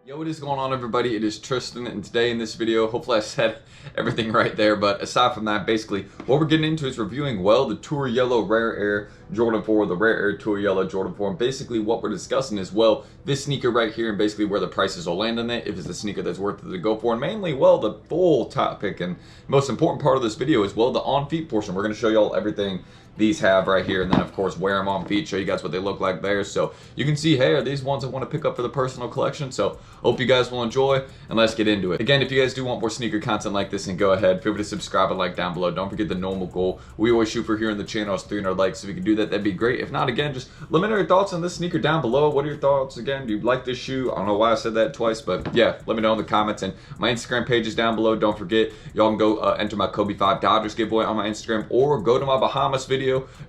Yo, what is going on, everybody? It is Tristan, and today in this video, hopefully I said everything right there, but aside from that, basically, what we're getting into is reviewing, well, the Tour Yellow Rare Air Jordan 4, the Rare Air Tour Yellow Jordan 4, and basically what we're discussing is, well, this sneaker right here, and basically where the prices will land on it, if it's a sneaker that's worth it to go for, and mainly, well, the full topic, and most important part of this video is, well, the on-feet portion. We're going to show y'all everything these have right here, and then of course wear them on feet, show you guys what they look like there, so you can see, hey, are these ones I want to pick up for the personal collection? So hope you guys will enjoy, and let's get into it. Again, if you guys do want more sneaker content like this, then go ahead, feel free to subscribe and like down below. Don't forget the normal goal we always shoot for here in the channel is 300 likes. So if we can do that, that'd be great. If not, again, just let me know your thoughts on this sneaker down below. What are your thoughts? Again, do you like this shoe? I don't know why I said that twice, but yeah, let me know in the comments, and my Instagram page is down below. Don't forget, y'all can go enter my Kobe 5 Dodgers giveaway on my Instagram, or go to my Bahamas video,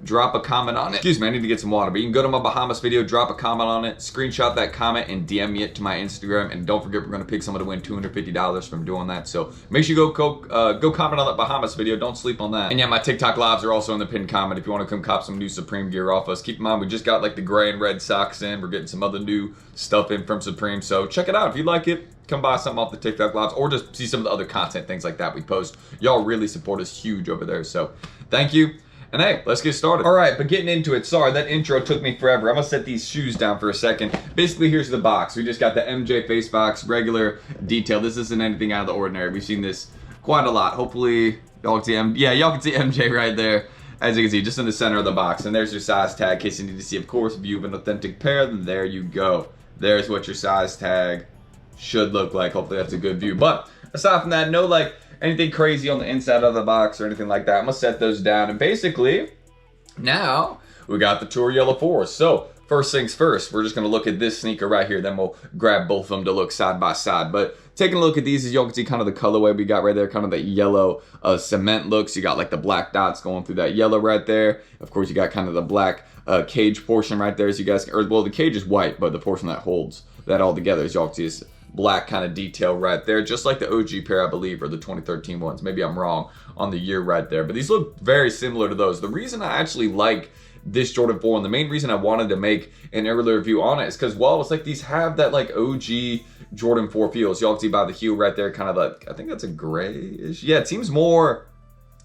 drop a comment on it. Excuse me, I need to get some water, but you can go to my Bahamas video, drop a comment on it, screenshot that comment, and DM me it to my Instagram. And don't forget, we're going to pick someone to win $250 from doing that. So make sure you go comment on that Bahamas video. Don't sleep on that. And yeah, my TikTok lives are also in the pinned comment if you want to come cop some new Supreme gear off us. Keep in mind, we just got like the gray and red socks in. We're getting some other new stuff in from Supreme. So check it out. If you like it, come buy something off the TikTok lives, or just see some of the other content, things like that we post. Y'all really support us huge over there. So thank you. And hey, let's get started. All right, but getting into it, sorry, that intro took me forever. I'm gonna set these shoes down for a second. Basically, here's the box. We just got the MJ face box, regular detail. This isn't anything out of the ordinary. We've seen this quite a lot. Hopefully, y'all can see y'all can see MJ right there. As you can see, just in the center of the box. And there's your size tag, in case you need to see, of course, if you have an authentic pair, then there you go. There's what your size tag should look like. Hopefully, that's a good view. But aside from that, no like anything crazy on the inside of the box or anything like that. I'm gonna set those down, and basically now we got the Tour Yellow 4. So first things first, we're just gonna look at this sneaker right here, then we'll grab both of them to look side by side. But taking a look at these, as y'all can see, kind of the colorway we got right there, kind of that yellow cement looks. You got like the black dots going through that yellow right there. Of course, you got kind of the black cage portion right there, as you guys, or well, the cage is white, but the portion that holds that all together, as y'all can see, is black kind of detail right there, just like the OG pair, I believe, or the 2013 ones. Maybe I'm wrong on the year right there, but these look very similar to those. The reason I actually like this Jordan 4, and the main reason I wanted to make an earlier review on it, is because, well, it's like these have that like OG Jordan 4 feels. Y'all can see by the heel right there, kind of like, I think that's a grayish. Yeah, it seems more,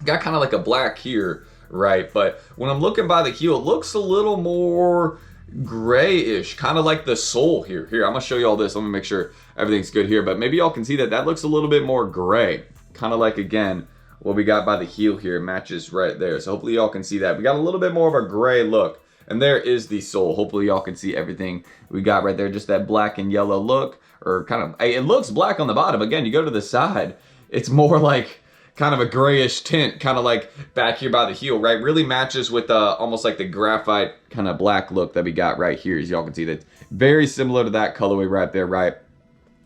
got kind of like a black here, right? But when I'm looking by the heel, it looks a little more grayish, kind of like the sole here. Here, I'm gonna show you all this. Let me make sure everything's good here, but maybe y'all can see that that looks a little bit more gray, kind of like, again, what we got by the heel here matches right there. So hopefully y'all can see that we got a little bit more of a gray look, and there is the sole. Hopefully y'all can see everything we got right there, just that black and yellow look, or kind of, it looks black on the bottom. Again, you go to the side, it's more like kind of a grayish tint, kind of like back here by the heel, right? Really matches with almost like the graphite kind of black look that we got right here. As y'all can see, that's very similar to that colorway right there, right?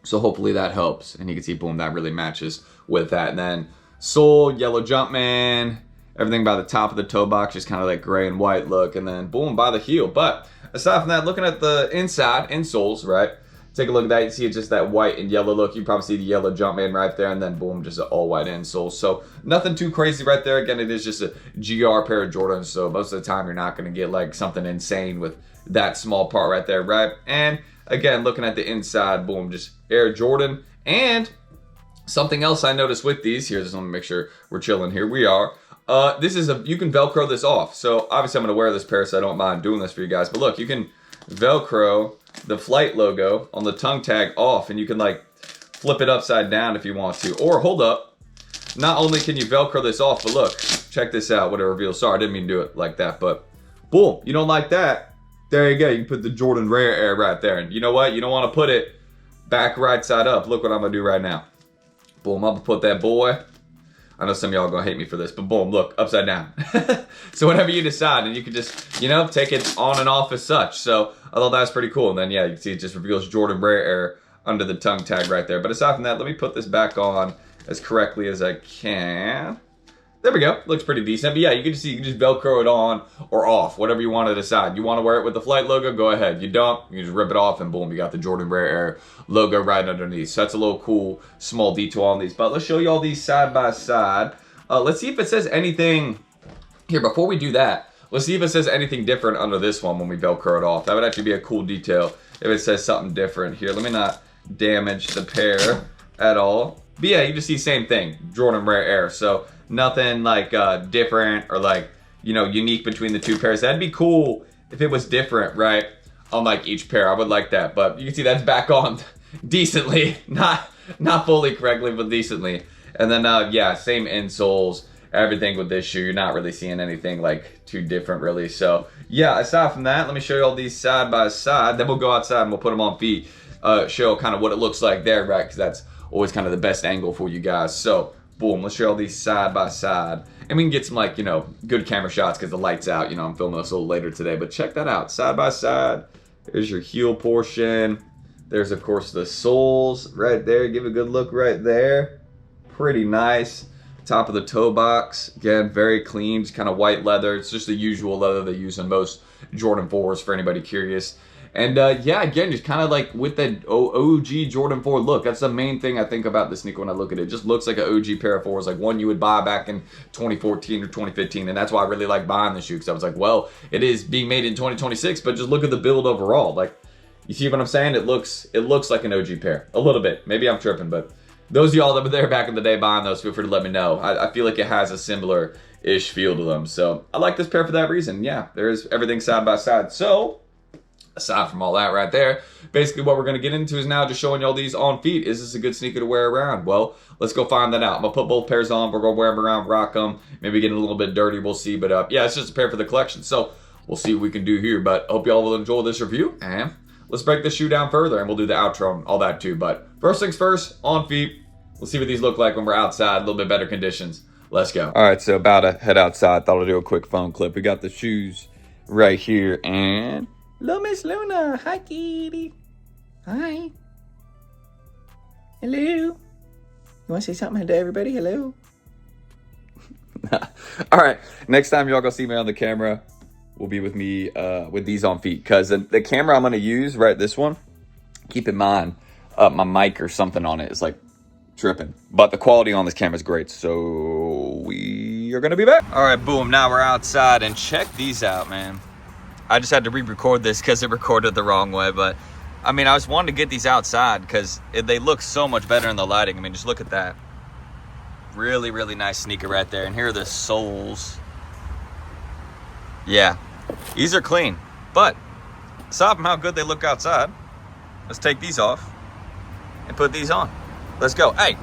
So hopefully that helps. And you can see, boom, that really matches with that. And then sole, yellow Jumpman, everything by the top of the toe box, just kind of like gray and white look. And then boom, by the heel. But aside from that, looking at the inside, insoles, right? Take a look at that. You see it's just that white and yellow look. You probably see the yellow Jumpman right there, and then boom, just an all white insole. So nothing too crazy right there. Again, it is just a GR pair of Jordans, so most of the time you're not going to get like something insane with that small part right there, right? And again, looking at the inside, boom, just Air Jordan. And something else I noticed with these here, just want to make sure we're chilling. Here we are. This is you can Velcro this off. So obviously I'm going to wear this pair, so I don't mind doing this for you guys. But look, you can Velcro the flight logo on the tongue tag off, and you can like flip it upside down if you want to. Or hold up, not only can you Velcro this off, but look, check this out, what it reveals. Sorry, I didn't mean to do it like that, but boom, you don't like that, there you go. You can put the Jordan Rare Air right there, and you know what, you don't want to put it back right side up. Look what I'm gonna do right now. Boom, I'm gonna put that boy, I know some of y'all are gonna hate me for this, but boom, look, upside down. So whatever you decide, and you can just, you know, take it on and off as such. So I thought that was pretty cool. And then yeah, you can see it just reveals Jordan Rare Air under the tongue tag right there. But aside from that, let me put this back on as correctly as I can. There we go. Looks pretty decent. But yeah, you can just see, you can just Velcro it on or off, whatever you want to decide. You want to wear it with the flight logo, go ahead. You don't, you can just rip it off, and boom, you got the Jordan Rare Air logo right underneath. So that's a little cool small detail on these. But let's show you all these side by side. Let's see if it says anything here. Before we do that, let's see if it says anything different under this one when we Velcro it off. That would actually be a cool detail if it says something different here. Let me not damage the pair at all. But yeah, you just see same thing, Jordan Rare Air. So nothing like different or like, you know, unique between the two pairs. That'd be cool if it was different, right? On like each pair, I would like that. But you can see that's back on decently, not fully correctly, but decently. And then yeah, same insoles, everything with this shoe. You're not really seeing anything like too different really. So yeah, aside from that, let me show you all these side by side. Then we'll go outside and we'll put them on feet. Show kind of what it looks like there, right? Because that's always kind of the best angle for you guys. So boom, let's show all these side by side. And we can get some like, you know, good camera shots because the light's out. You know, I'm filming this a little later today. But check that out, side by side. There's your heel portion. There's, of course, the soles right there. Give a good look right there. Pretty nice. Top of the toe box. Again, very clean. Just kind of white leather. It's just the usual leather they use in most Jordan 4s for anybody curious. And yeah, again, just kind of like with the OG Jordan 4 look. That's the main thing I think about this sneaker when I look at it. It just looks like an OG pair of 4s, like one you would buy back in 2014 or 2015. And that's why I really like buying the shoe, because I was like, well, it is being made in 2026, but just look at the build overall. Like, you see what I'm saying? It looks like an OG pair. A little bit. Maybe I'm tripping, but those of y'all that were there back in the day buying those, feel free to let me know. I feel like it has a similar-ish feel to them. So I like this pair for that reason. Yeah, there's everything side by side. So aside from all that right there, basically what we're going to get into is now just showing y'all these on feet. Is this a good sneaker to wear around? Well, let's go find that out. I'm going to put both pairs on. We're going to wear them around, rock them. Maybe get a little bit dirty. We'll see. But yeah, it's just a pair for the collection. So we'll see what we can do here. But hope y'all will enjoy this review. And let's break this shoe down further. And we'll do the outro and all that too. But first things first, on feet. We'll see what these look like when we're outside. A little bit better conditions. Let's go. All right, so about to head outside. Thought I'd do a quick phone clip. We got the shoes right here. And hello, Miss Luna. Hi, kitty. Hi. Hello. You want to say something to everybody? Hello. All right. Next time y'all go see me on the camera, will be with me with these on feet. Because the camera I'm going to use, right, this one, keep in mind, my mic or something on it is like tripping. But the quality on this camera is great. So we are going to be back. All right, boom. Now we're outside. And check these out, man. I just had to re-record this because it recorded the wrong way. But, I mean, I was wanting to get these outside because they look so much better in the lighting. I mean, just look at that. Really, really nice sneaker right there. And here are the soles. Yeah, these are clean. But, aside from how good they look outside, let's take these off and put these on. Let's go. Hey,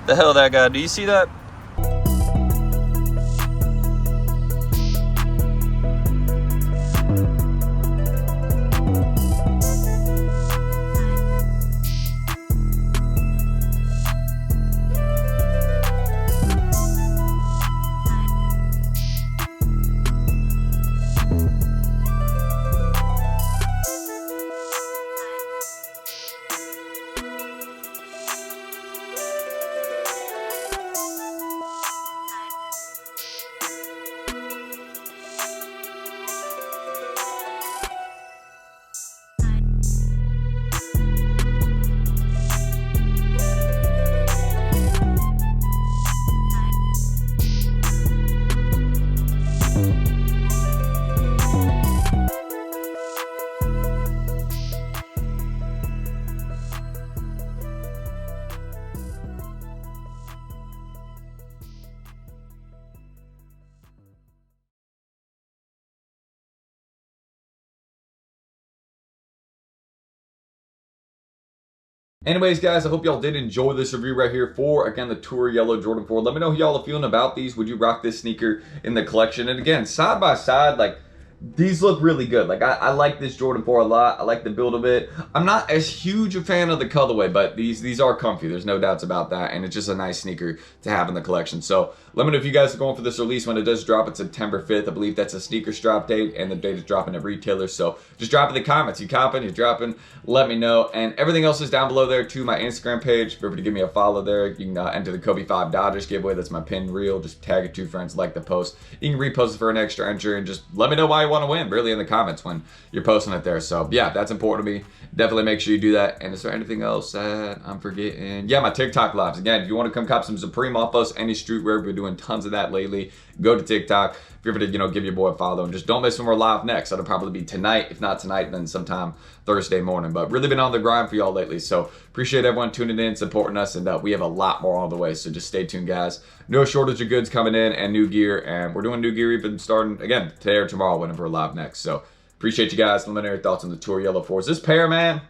the hell that guy, do you see that? Anyways, guys, I hope y'all did enjoy this review right here for, again, the Tour Yellow Jordan 4. Let me know how y'all are feeling about these. Would you rock this sneaker in the collection? And again, side by side, like, these look really good. Like, I like this Jordan 4 a lot. I like the build of it. I'm not as huge a fan of the colorway, but these are comfy. There's no doubts about that. And it's just a nice sneaker to have in the collection. So let me know if you guys are going for this release when it does drop. It's September 5th. I believe that's a sneaker drop date, and the date is dropping at retailers. So just drop in the comments. You copping, you're dropping, let me know. And everything else is down below there too. My Instagram page. Feel free to give me a follow there. You can enter the Kobe 5 Dodgers giveaway. That's my pinned reel. Just tag your 2 friends, like the post. You can repost it for an extra entry, and just let me know why you want to win, really, in the comments when you're posting it there. So yeah, that's important to me. Definitely make sure you do that. And is there anything else that I'm forgetting? Yeah, my TikTok lives. Again, if you want to come cop some Supreme off us, any streetwear, we're doing tons of that lately. Go to TikTok. feel free to, you know, give your boy a follow, and just don't miss when we're live next. That'll probably be tonight. If not tonight, then sometime Thursday morning. But really been on the grind for y'all lately, so appreciate everyone tuning in, supporting us, and we have a lot more on the way, so just stay tuned, guys. No shortage of goods coming in and new gear, and we're doing new gear even starting again today or tomorrow whenever we're live next. So appreciate you guys. Let me know your thoughts on the Tour Yellow 4s. This pair, man,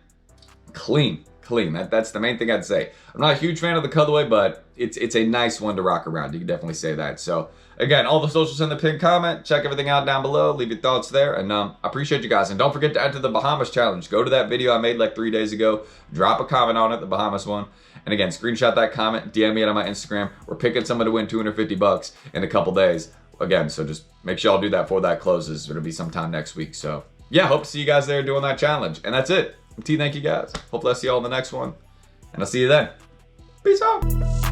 clean. That's the main thing I'd say. I'm not a huge fan of the colorway, but it's a nice one to rock around. You can definitely say that. So again, all the socials in the pinned comment. Check everything out down below. Leave your thoughts there, and I appreciate you guys. And don't forget to enter the Bahamas challenge. Go to that video I made like 3 days ago. Drop a comment on it, the Bahamas one. And again, screenshot that comment, DM me it on my Instagram. We're picking someone to win $250 in a couple days. Again, so just make sure y'all do that before that closes. It'll be sometime next week. So yeah, hope to see you guys there doing that challenge. And that's it. Thank you guys. Hopefully I see y'all in the next one. And I'll see you then. Peace out.